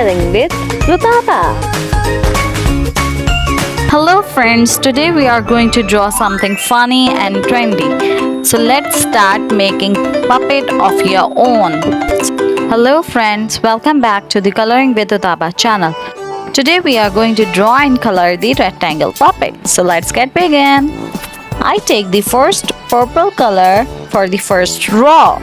Coloring with Rutaba. Hello friends, today we are going to draw something funny and trendy. So let's start making puppet of your own. Hello friends, welcome back to the Coloring with Rutaba channel. Today we are going to draw and color the rectangle puppet. So let's get begin. I take the first purple color for the first row.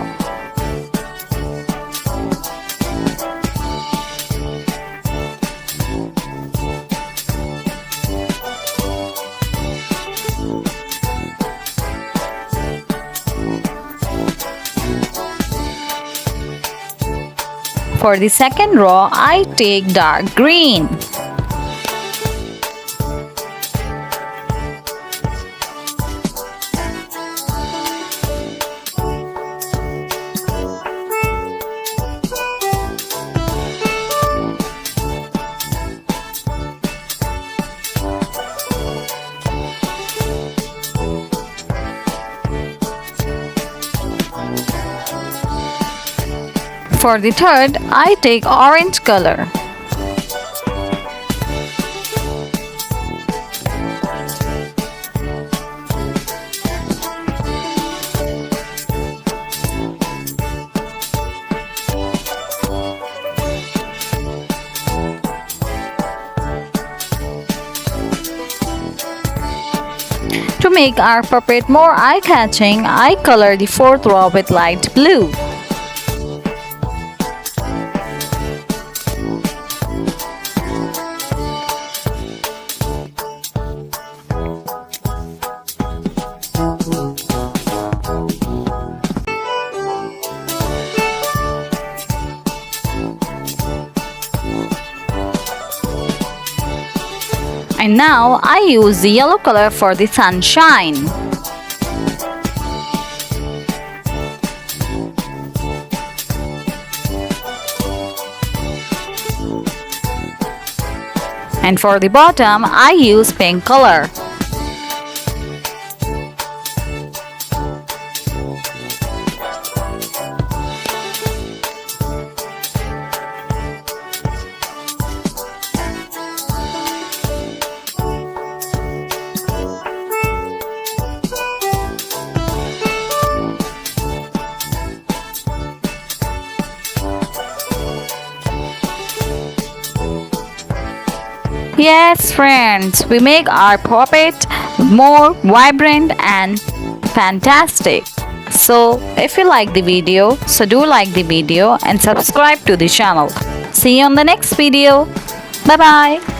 For the second row, I take dark green. For the third, I take orange color. To make our puppet more eye-catching, I color the fourth row with light blue. And now I use the yellow color for the sunshine. And for the bottom, I use pink color. Yes, friends, we make our puppet more vibrant and fantastic. So, if you like the video, do like the video and subscribe to the channel. See you on the next video. Bye-bye.